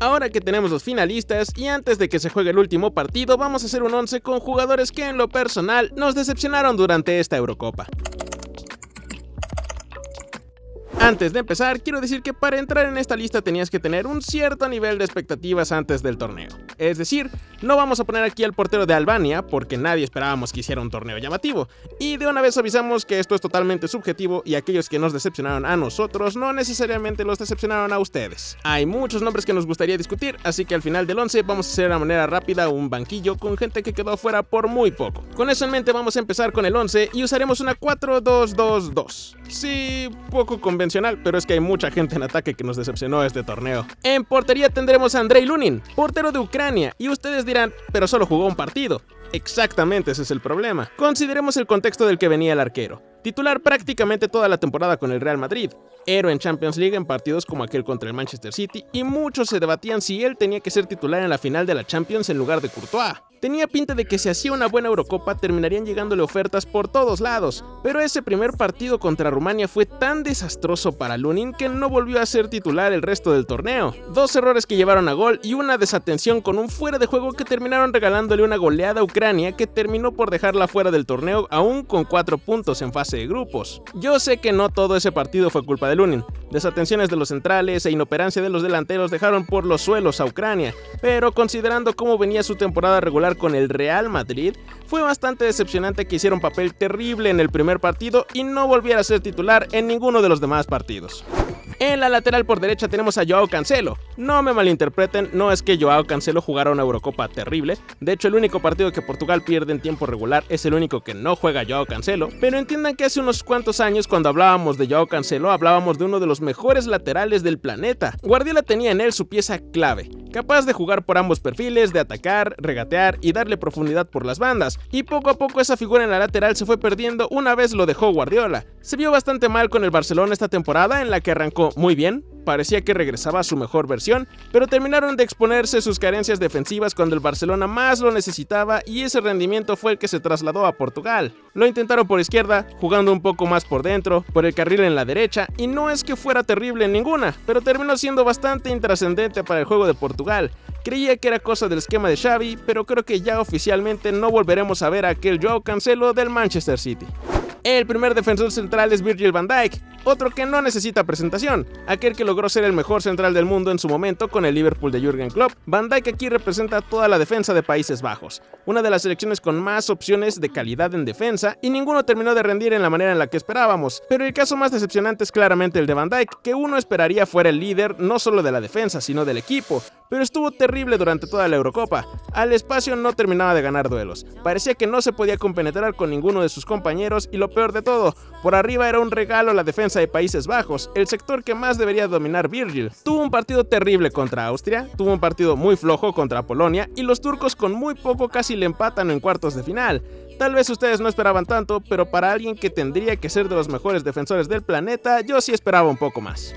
Ahora que tenemos los finalistas y antes de que se juegue el último partido, vamos a hacer un 11 con jugadores que en lo personal nos decepcionaron durante esta Eurocopa. Antes de empezar, quiero decir que para entrar en esta lista tenías que tener un cierto nivel de expectativas antes del torneo. Es decir, no vamos a poner aquí al portero de Albania porque nadie esperábamos que hiciera un torneo llamativo. Y de una vez avisamos que esto es totalmente subjetivo y aquellos que nos decepcionaron a nosotros no necesariamente los decepcionaron a ustedes. Hay muchos nombres que nos gustaría discutir, así que al final del 11 vamos a hacer de manera rápida un banquillo con gente que quedó fuera por muy poco. Con eso en mente vamos a empezar con el 11 y usaremos una 4-2-2-2. Sí, poco convencional, pero es que hay mucha gente en ataque que nos decepcionó este torneo. En portería tendremos a Andrei Lunin, portero de Ucrania, y ustedes dirán, pero solo jugó un partido. Exactamente, ese es el problema. Consideremos el contexto del que venía el arquero. Titular prácticamente toda la temporada con el Real Madrid, héroe en Champions League en partidos como aquel contra el Manchester City, y muchos se debatían si él tenía que ser titular en la final de la Champions en lugar de Courtois. Tenía pinta de que si hacía una buena Eurocopa terminarían llegándole ofertas por todos lados, pero ese primer partido contra Rumania fue tan desastroso para Lunin que no volvió a ser titular el resto del torneo. 2 errores que llevaron a gol y una desatención con un fuera de juego que terminaron regalándole una goleada a Ucrania que terminó por dejarla fuera del torneo aún con 4 puntos en fase de grupos. Yo sé que no todo ese partido fue culpa de Lunin. Desatenciones de los centrales e inoperancia de los delanteros dejaron por los suelos a Ucrania, pero considerando cómo venía su temporada regular con el Real Madrid, fue bastante decepcionante que hiciera un papel terrible en el primer partido y no volviera a ser titular en ninguno de los demás partidos. En la lateral por derecha tenemos a Joao Cancelo. No me malinterpreten, no es que Joao Cancelo jugara una Eurocopa terrible. De hecho, el único partido que Portugal pierde en tiempo regular es el único que no juega Joao Cancelo. Pero entiendan que hace unos cuantos años, cuando hablábamos de Joao Cancelo, hablábamos de uno de los mejores laterales del planeta. Guardiola tenía en él su pieza clave, capaz de jugar por ambos perfiles, de atacar, regatear y darle profundidad por las bandas. Y poco a poco esa figura en la lateral se fue perdiendo una vez lo dejó Guardiola. Se vio bastante mal con el Barcelona esta temporada, en la que arrancó muy bien, parecía que regresaba a su mejor versión, pero terminaron de exponerse sus carencias defensivas cuando el Barcelona más lo necesitaba y ese rendimiento fue el que se trasladó a Portugal. Lo intentaron por izquierda, jugando un poco más por dentro, por el carril en la derecha, y no es que fuera terrible en ninguna, pero terminó siendo bastante intrascendente para el juego de Portugal. Creía que era cosa del esquema de Xavi, pero creo que ya oficialmente no volveremos a ver a aquel Joao Cancelo del Manchester City. El primer defensor central es Virgil van Dijk, otro que no necesita presentación, aquel que logró ser el mejor central del mundo en su momento con el Liverpool de Jürgen Klopp. Van Dijk aquí representa toda la defensa de Países Bajos, una de las selecciones con más opciones de calidad en defensa, y ninguno terminó de rendir en la manera en la que esperábamos. Pero el caso más decepcionante es claramente el de Van Dijk, que uno esperaría fuera el líder no solo de la defensa, sino del equipo, pero estuvo terrible durante toda la Eurocopa. Al espacio no terminaba de ganar duelos, parecía que no se podía compenetrar con ninguno de sus compañeros, y lo peor de todo, por arriba era un regalo la defensa de Países Bajos, el sector que más debería dominar Virgil. Tuvo un partido terrible contra Austria, tuvo un partido muy flojo contra Polonia, y los turcos con muy poco casi le empatan en cuartos de final. Tal vez ustedes no esperaban tanto, pero para alguien que tendría que ser de los mejores defensores del planeta, yo sí esperaba un poco más.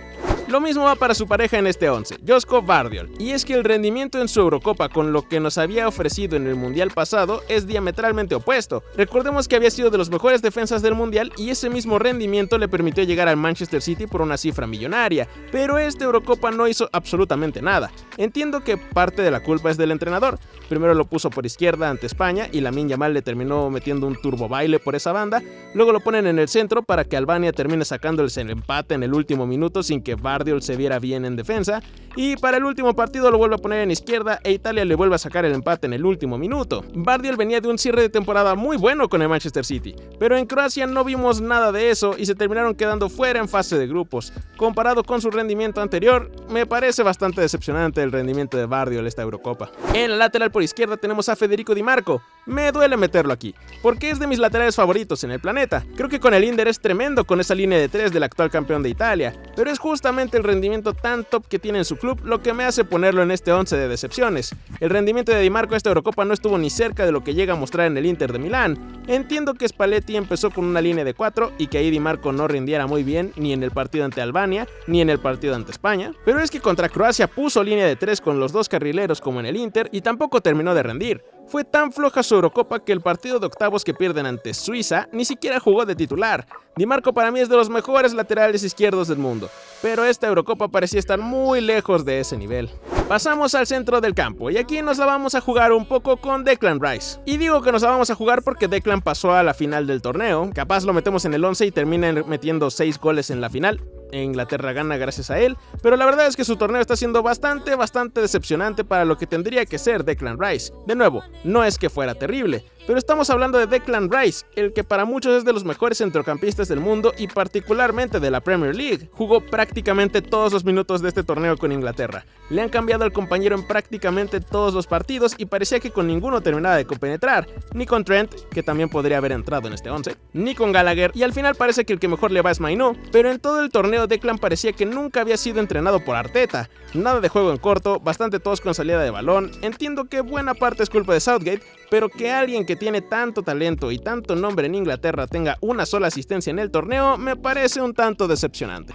Lo mismo va para su pareja en este 11, Josko Gvardiol, y es que el rendimiento en su Eurocopa con lo que nos había ofrecido en el Mundial pasado es diametralmente opuesto. Recordemos que había sido de los mejores defensas del Mundial y ese mismo rendimiento le permitió llegar al Manchester City por una cifra millonaria, pero esta Eurocopa no hizo absolutamente nada. Entiendo que parte de la culpa es del entrenador, primero lo puso por izquierda ante España y Lamine Yamal le terminó metiendo un turbo baile por esa banda, luego lo ponen en el centro para que Albania termine sacándoles el empate en el último minuto sin que Gvardiol se viera bien en defensa, y para el último partido lo vuelve a poner en izquierda e Italia le vuelve a sacar el empate en el último minuto. Gvardiol venía de un cierre de temporada muy bueno con el Manchester City, pero en Croacia no vimos nada de eso y se terminaron quedando fuera en fase de grupos. Comparado con su rendimiento anterior, me parece bastante decepcionante el rendimiento de Gvardiol esta Eurocopa. En la lateral por izquierda tenemos a Federico Di Marco. Me duele meterlo aquí, porque es de mis laterales favoritos en el planeta. Creo que con el Inter es tremendo con esa línea de 3 del actual campeón de Italia, pero es justamente el rendimiento tan top que tiene en su club lo que me hace ponerlo en este 11 de decepciones. El rendimiento de Di Marco esta Eurocopa no estuvo ni cerca de lo que llega a mostrar en el Inter de Milán. Entiendo que Spalletti empezó con una línea de 4 y que ahí Di Marco no rindiera muy bien ni en el partido ante Albania ni en el partido ante España, pero es que contra Croacia puso línea de 3 con los dos carrileros como en el Inter y tampoco terminó de rendir. Fue tan floja su Eurocopa que el partido de octavos que pierden ante Suiza ni siquiera jugó de titular. Di Marco para mí es de los mejores laterales izquierdos del mundo, pero esta Eurocopa parecía estar muy lejos de ese nivel. Pasamos al centro del campo y aquí nos la vamos a jugar un poco con Declan Rice. Y digo que nos la vamos a jugar porque Declan pasó a la final del torneo, capaz lo metemos en el 11 y termina metiendo 6 goles en la final. Inglaterra gana gracias a él, pero la verdad es que su torneo está siendo bastante decepcionante para lo que tendría que ser Declan Rice. De nuevo, no es que fuera terrible, pero estamos hablando de Declan Rice, el que para muchos es de los mejores centrocampistas del mundo y particularmente de la Premier League. Jugó prácticamente todos los minutos de este torneo con Inglaterra. Le han cambiado al compañero en prácticamente todos los partidos y parecía que con ninguno terminaba de compenetrar, ni con Trent, que también podría haber entrado en este 11, ni con Gallagher, y al final parece que el que mejor le va es Mainoo, pero en todo el torneo Declan parecía que nunca había sido entrenado por Arteta. Nada de juego en corto, bastante todos con salida de balón. Entiendo que buena parte es culpa de Southgate, pero que alguien que tiene tanto talento y tanto nombre en Inglaterra tenga una sola asistencia en el torneo me parece un tanto decepcionante.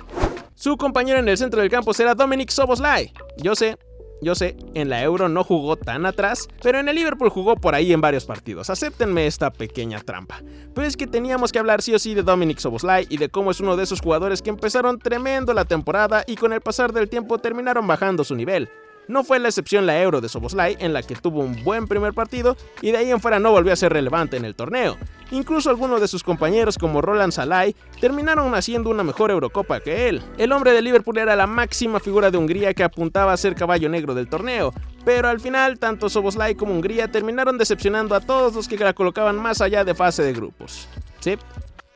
Su compañero en el centro del campo será Dominic Szoboszlai. Yo sé, en la Euro no jugó tan atrás, pero en el Liverpool jugó por ahí en varios partidos. Acéptenme esta pequeña trampa. Pero es que teníamos que hablar sí o sí de Dominic Szoboszlai y de cómo es uno de esos jugadores que empezaron tremendo la temporada y con el pasar del tiempo terminaron bajando su nivel. No fue la excepción la Euro de Szoboszlai, en la que tuvo un buen primer partido y de ahí en fuera no volvió a ser relevante en el torneo. Incluso algunos de sus compañeros como Roland Salai terminaron haciendo una mejor Eurocopa que él. El hombre de Liverpool era la máxima figura de Hungría que apuntaba a ser caballo negro del torneo, pero al final tanto Szoboszlai como Hungría terminaron decepcionando a todos los que la colocaban más allá de fase de grupos. Sí,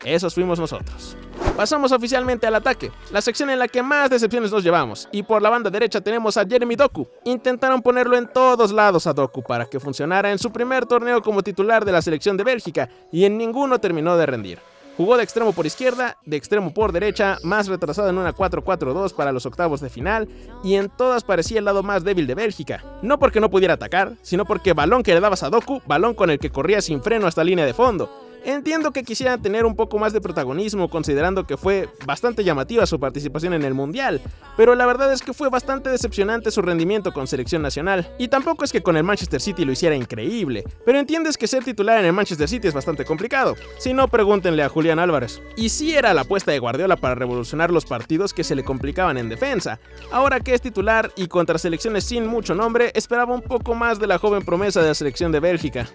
esos fuimos nosotros. Pasamos oficialmente al ataque, la sección en la que más decepciones nos llevamos, y por la banda derecha tenemos a Jeremy Doku. Intentaron ponerlo en todos lados a Doku para que funcionara en su primer torneo como titular de la selección de Bélgica, y en ninguno terminó de rendir. Jugó de extremo por izquierda, de extremo por derecha, más retrasado en una 4-4-2 para los octavos de final, y en todas parecía el lado más débil de Bélgica. No porque no pudiera atacar, sino porque balón que le dabas a Doku, balón con el que corría sin freno hasta línea de fondo. Entiendo que quisieran tener un poco más de protagonismo considerando que fue bastante llamativa su participación en el Mundial, pero la verdad es que fue bastante decepcionante su rendimiento con selección nacional, y tampoco es que con el Manchester City lo hiciera increíble, pero entiendes que ser titular en el Manchester City es bastante complicado, si no pregúntenle a Julián Álvarez. Y sí era la apuesta de Guardiola para revolucionar los partidos que se le complicaban en defensa. Ahora que es titular y contra selecciones sin mucho nombre, esperaba un poco más de la joven promesa de la selección de Bélgica.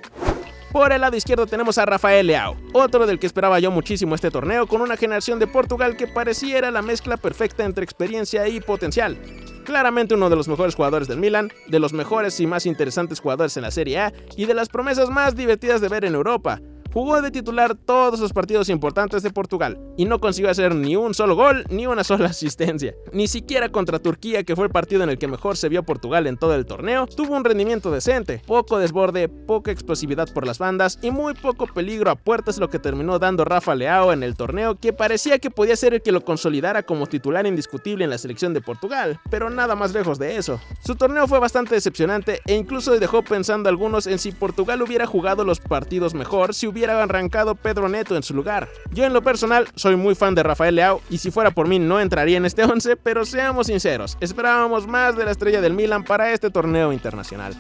Por el lado izquierdo tenemos a Rafael Leao, otro del que esperaba yo muchísimo este torneo, con una generación de Portugal que pareciera la mezcla perfecta entre experiencia y potencial. Claramente uno de los mejores jugadores del Milan, de los mejores y más interesantes jugadores en la Serie A y de las promesas más divertidas de ver en Europa. Jugó de titular todos los partidos importantes de Portugal y no consiguió hacer ni un solo gol ni una sola asistencia. Ni siquiera contra Turquía, que fue el partido en el que mejor se vio Portugal en todo el torneo, tuvo un rendimiento decente. Poco desborde, poca explosividad por las bandas y muy poco peligro a puerta es lo que terminó dando Rafa Leao en el torneo, que parecía que podía ser el que lo consolidara como titular indiscutible en la selección de Portugal, pero nada más lejos de eso. Su torneo fue bastante decepcionante e incluso dejó pensando a algunos en si Portugal hubiera jugado los partidos mejor si hubiera arrancado Pedro Neto en su lugar. Yo en lo personal soy muy fan de Rafael Leao y si fuera por mí no entraría en este 11, pero seamos sinceros, esperábamos más de la estrella del Milan para este torneo internacional.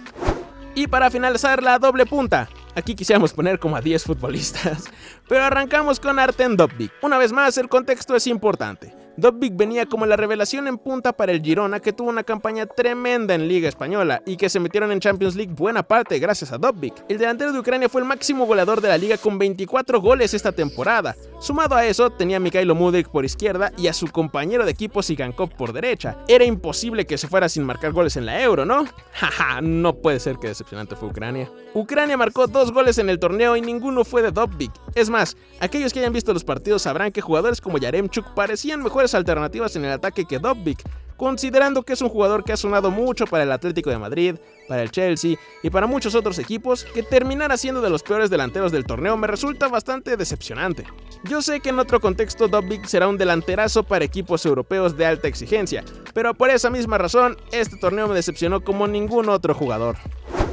Y para finalizar la doble punta, aquí quisiéramos poner como a 10 futbolistas, pero arrancamos con Artem Dopbyk. Una vez más el contexto es importante. Dopbyk venía como la revelación en punta para el Girona, que tuvo una campaña tremenda en Liga Española y que se metieron en Champions League buena parte gracias a Dopbyk. El delantero de Ucrania fue el máximo goleador de la liga con 24 goles esta temporada. Sumado a eso, tenía a Mikhailo Mudryk por izquierda y a su compañero de equipo Sigankov por derecha. Era imposible que se fuera sin marcar goles en la Euro, ¿no? Jaja, no puede ser que decepcionante fue Ucrania. Ucrania marcó 2 goles en el torneo y ninguno fue de Dopbyk. Es más, aquellos que hayan visto los partidos sabrán que jugadores como Yaremchuk parecían mejores alternativas en el ataque que Dopbyk, considerando que es un jugador que ha sonado mucho para el Atlético de Madrid, para el Chelsea y para muchos otros equipos. Que terminara siendo de los peores delanteros del torneo me resulta bastante decepcionante. Yo sé que en otro contexto Dopbyk será un delanterazo para equipos europeos de alta exigencia, pero por esa misma razón este torneo me decepcionó como ningún otro jugador.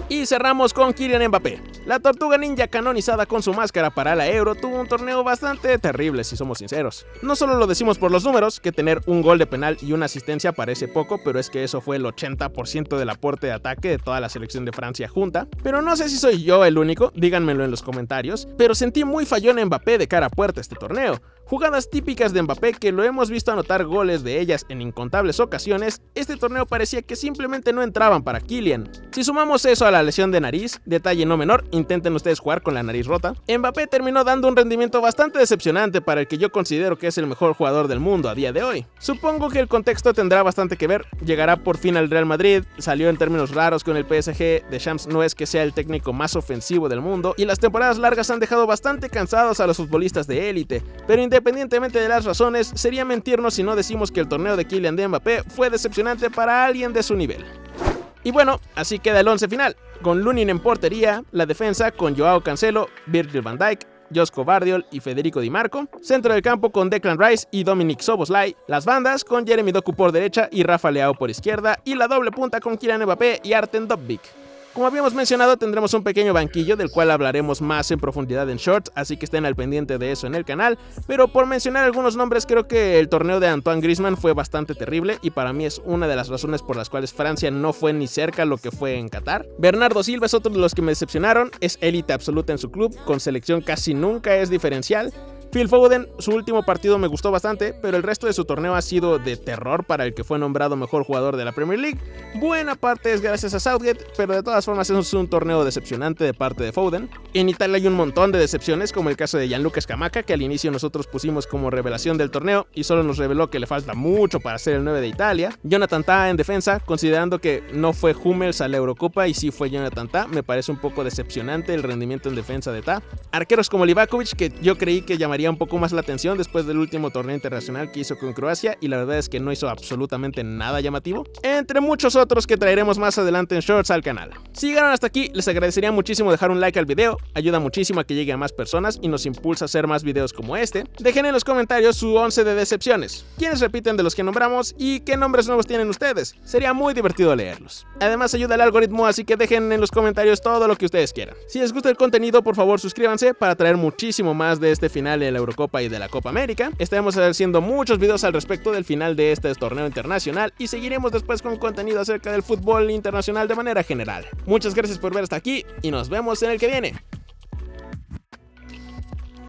Y cerramos con Kylian Mbappé. La tortuga ninja canonizada con su máscara para la Euro tuvo un torneo bastante terrible, si somos sinceros. No solo lo decimos por los números, que tener un gol de penal y una asistencia parece poco, pero es que eso fue el 80% del aporte de ataque de toda la selección de Francia junta. Pero no sé si soy yo el único, díganmelo en los comentarios, pero sentí muy fallón a Mbappé de cara a puerta este torneo. Jugadas típicas de Mbappé que lo hemos visto anotar goles de ellas en incontables ocasiones, este torneo parecía que simplemente no entraban para Kylian. Si sumamos eso a la lesión de nariz, detalle no menor, intenten ustedes jugar con la nariz rota, Mbappé terminó dando un rendimiento bastante decepcionante para el que yo considero que es el mejor jugador del mundo a día de hoy. Supongo que el contexto tendrá bastante que ver, llegará por fin al Real Madrid, salió en términos raros con el PSG, Deschamps no es que sea el técnico más ofensivo del mundo y las temporadas largas han dejado bastante cansados a los futbolistas de élite, pero independientemente de las razones, sería mentirnos si no decimos que el torneo de Kylian de Mbappé fue decepcionante para alguien de su nivel. Y bueno, así queda el 11 final, con Lunin en portería, la defensa con Joao Cancelo, Virgil van Dijk, Josko Vardiol y Federico Di Marco, centro del campo con Declan Rice y Dominic Szoboszlai, las bandas con Jeremy Doku por derecha y Rafa Leao por izquierda, y la doble punta con Kylian Mbappé y Artem Dovbyk. Como habíamos mencionado, tendremos un pequeño banquillo del cual hablaremos más en profundidad en shorts, así que estén al pendiente de eso en el canal, pero por mencionar algunos nombres, creo que el torneo de Antoine Griezmann fue bastante terrible y para mí es una de las razones por las cuales Francia no fue ni cerca lo que fue en Qatar. Bernardo Silva es otro de los que me decepcionaron, es élite absoluta en su club, con selección casi nunca es diferencial. Phil Foden, su último partido me gustó bastante, pero el resto de su torneo ha sido de terror para el que fue nombrado mejor jugador de la Premier League. Buena parte es gracias a Southgate, pero de todas formas es un torneo decepcionante de parte de Foden. En Italia hay un montón de decepciones, como el caso de Gianluca Scamacca, que al inicio nosotros pusimos como revelación del torneo y solo nos reveló que le falta mucho para ser el 9 de Italia. Jonathan Tah en defensa, considerando que no fue Hummels a la Eurocopa y sí fue Jonathan Tah, me parece un poco decepcionante el rendimiento en defensa de Tah. Arqueros como Livakovic, que yo creí que llamaría un poco más la atención después del último torneo internacional que hizo con Croacia y la verdad es que no hizo absolutamente nada llamativo, entre muchos otros que traeremos más adelante en shorts al canal. Si llegaron hasta aquí, les agradecería muchísimo dejar un like al video, ayuda muchísimo a que llegue a más personas y nos impulsa a hacer más videos como este. Dejen en los comentarios su 11 de decepciones, quiénes repiten de los que nombramos y qué nombres nuevos tienen ustedes, sería muy divertido leerlos. Además ayuda al algoritmo, así que dejen en los comentarios todo lo que ustedes quieran. Si les gusta el contenido, por favor suscríbanse para traer muchísimo más de este final de la Eurocopa y de la Copa América. Estaremos haciendo muchos videos al respecto del final de este torneo internacional y seguiremos después con contenido acerca del fútbol internacional de manera general. Muchas gracias por ver hasta aquí y nos vemos en el que viene.